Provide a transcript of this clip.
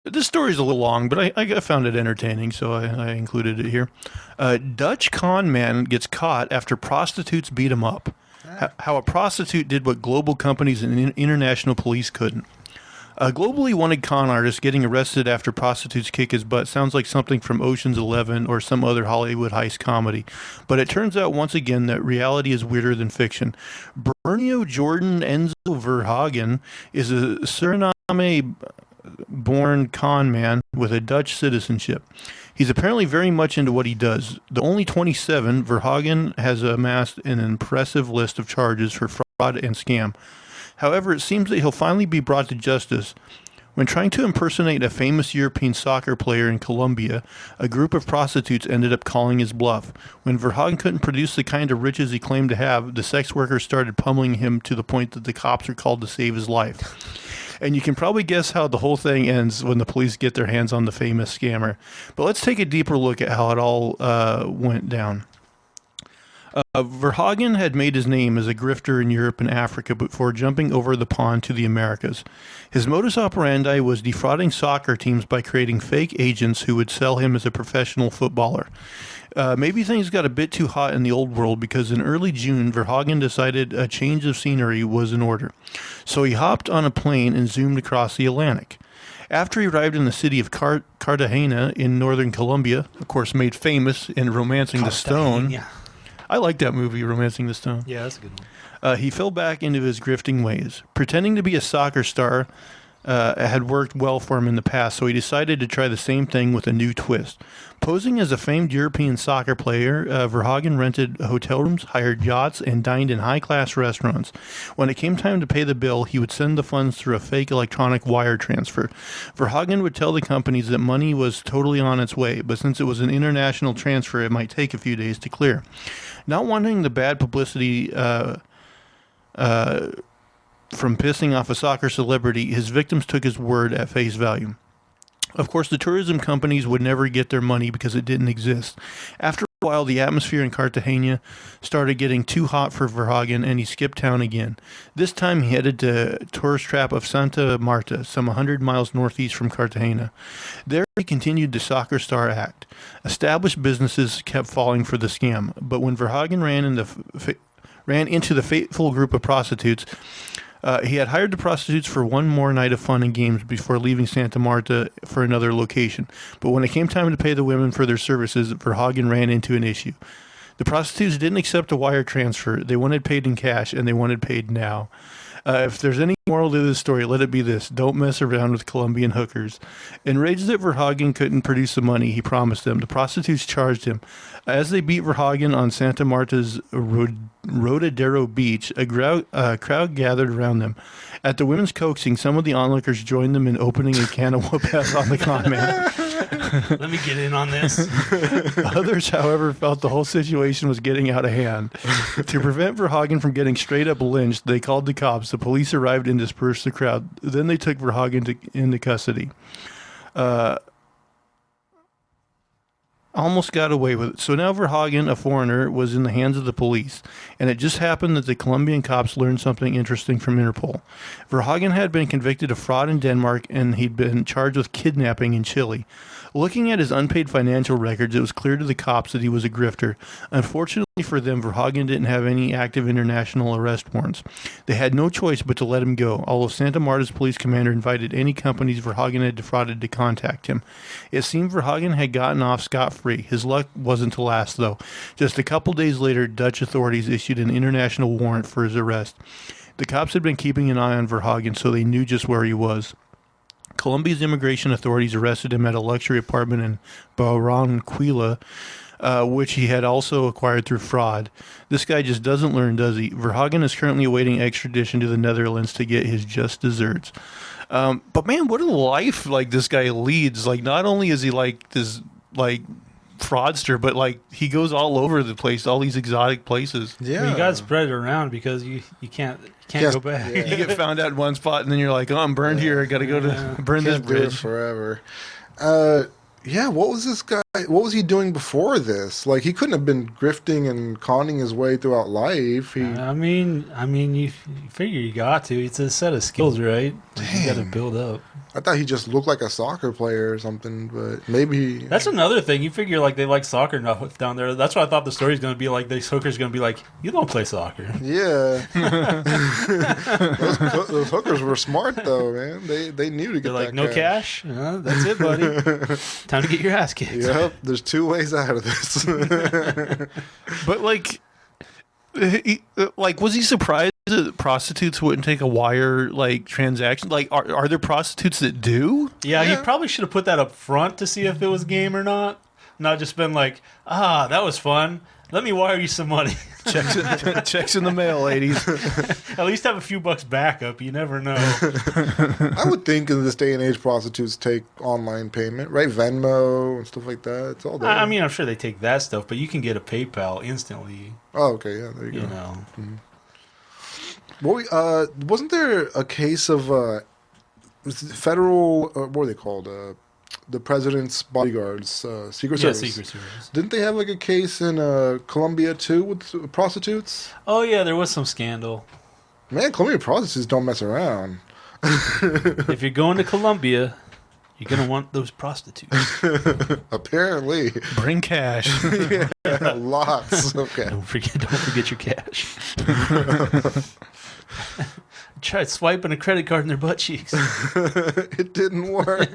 This story's a little long, but I found it entertaining, so I included it here. Dutch con man gets caught after prostitutes beat him up. How a prostitute did what global companies and international police couldn't. A globally wanted con artist getting arrested after prostitutes kick his butt sounds like something from Ocean's 11 or some other Hollywood heist comedy. But it turns out once again that reality is weirder than fiction. Bernio Jordan Enzo Verhagen is a Suriname born con man with a Dutch citizenship. He's apparently very much into what he does. The only 27, Verhagen has amassed an impressive list of charges for fraud and scam. However, it seems that he'll finally be brought to justice. When trying to impersonate a famous European soccer player in Colombia, a group of prostitutes ended up calling his bluff. When Verhagen couldn't produce the kind of riches he claimed to have, the sex workers started pummeling him to the point that the cops are called to save his life. And you can probably guess how the whole thing ends when the police get their hands on the famous scammer. But let's take a deeper look at how it all went down. Verhagen had made his name as a grifter in Europe and Africa before jumping over the pond to the Americas. His modus operandi was defrauding soccer teams by creating fake agents who would sell him as a professional footballer. Maybe things got a bit too hot in the old world because in early June, Verhagen decided a change of scenery was in order. So he hopped on a plane and zoomed across the Atlantic. After he arrived in the city of Cartagena in northern Colombia, of course made famous in Romancing the Stone. Yeah. I like that movie, Romancing the Stone. Yeah, that's a good one. He fell back into his grifting ways. Pretending to be a soccer star had worked well for him in the past, so he decided to try the same thing with a new twist. Posing as a famed European soccer player, Verhagen rented hotel rooms, hired yachts, and dined in high-class restaurants. When it came time to pay the bill, he would send the funds through a fake electronic wire transfer. Verhagen would tell the companies that money was totally on its way, but since it was an international transfer, it might take a few days to clear. Not wanting the bad publicity from pissing off a soccer celebrity, his victims took his word at face value. Of course, the tourism companies would never get their money because it didn't exist. After a while, the atmosphere in Cartagena started getting too hot for Verhagen, and he skipped town again. This time, he headed to tourist trap of Santa Marta, some 100 miles northeast from Cartagena. There, he continued the soccer star act. Established businesses kept falling for the scam, but when Verhagen ran into the fateful group of prostitutes, he had hired the prostitutes for one more night of fun and games before leaving Santa Marta for another location. But when it came time to pay the women for their services, Verhagen ran into an issue. The prostitutes didn't accept a wire transfer. They wanted paid in cash, and they wanted paid now. If there's any moral to this story, let it be this: don't mess around with Colombian hookers. Enraged that Verhagen couldn't produce the money he promised them, the prostitutes charged him. As they beat Verhagen on Santa Marta's Rodadero beach, a crowd gathered around them. At the women's coaxing, some of the onlookers joined them in opening a can of whoop-ass on the con man. Let me get in on this. Others, however, felt the whole situation was getting out of hand. To prevent Verhagen from getting straight-up lynched, they called the cops. The police arrived and dispersed the crowd. Then they took Verhagen into custody. Almost got away with it. So now Verhagen, a foreigner, was in the hands of the police, and it just happened that the Colombian cops learned something interesting from Interpol. Verhagen had been convicted of fraud in Denmark, and he'd been charged with kidnapping in Chile. Looking at his unpaid financial records, it was clear to the cops that he was a grifter. Unfortunately for them, Verhagen didn't have any active international arrest warrants. They had no choice but to let him go, although Santa Marta's police commander invited any companies Verhagen had defrauded to contact him. It seemed Verhagen had gotten off scot-free. His luck wasn't to last, though. Just a couple days later, Dutch authorities issued an international warrant for his arrest. The cops had been keeping an eye on Verhagen, so they knew just where he was. Colombia's immigration authorities arrested him at a luxury apartment in Barranquilla, which he had also acquired through fraud. This guy just doesn't learn, does he? Verhagen is currently awaiting extradition to the Netherlands to get his just desserts. But man, what a life like this guy leads. Like, not only is he like this like fraudster, but like he goes all over the place, all these exotic places. Yeah, Well, you got to spread it around because you can't Yes, go back. yeah. You get found out in one spot, and then you're like, "Oh, I'm burned here. I got to go to burn this can't do it bridge." forever. Yeah, what was this guy what was he doing before this? Like, he couldn't have been grifting and conning his way throughout life. I mean, you figure you got to. It's a set of skills, right? Like, you got to build up. I thought he just looked like a soccer player or something, but maybe That's another thing. You figure like they like soccer enough down there. That's what I thought the story's going to be like. These hookers going to be like, you don't play soccer. Yeah. those hookers were smart though, man. They knew to get They're like, that no cash? That's it, buddy. Time to get your ass kicked. Yep. There's two ways out of this. But like was he surprised that prostitutes wouldn't take a wire like transaction? Like, are there prostitutes that do? Yeah, he probably should have put that up front to see if it was game or not. Not just been like, that was fun. Let me wire you some money. Checks in the mail, ladies. At least have a few bucks backup. You never know. I would think in this day and age, prostitutes take online payment, right? Venmo and stuff like that. It's all there. I mean, I'm sure they take that stuff, but you can get a PayPal instantly. Oh, okay, yeah, there you go. know. Mm-hmm. Well, wasn't there a case of federal? What were they called? The president's bodyguards, Secret Service. Yeah, Secret Service. Didn't they have like a case in Colombia too with prostitutes? Oh yeah, there was some scandal. Man, Colombian prostitutes don't mess around. If you're going to Colombia, you're gonna want those prostitutes. Apparently, bring cash. Yeah, lots. Okay. Don't forget your cash. Tried swiping a credit card in their butt cheeks. It didn't work.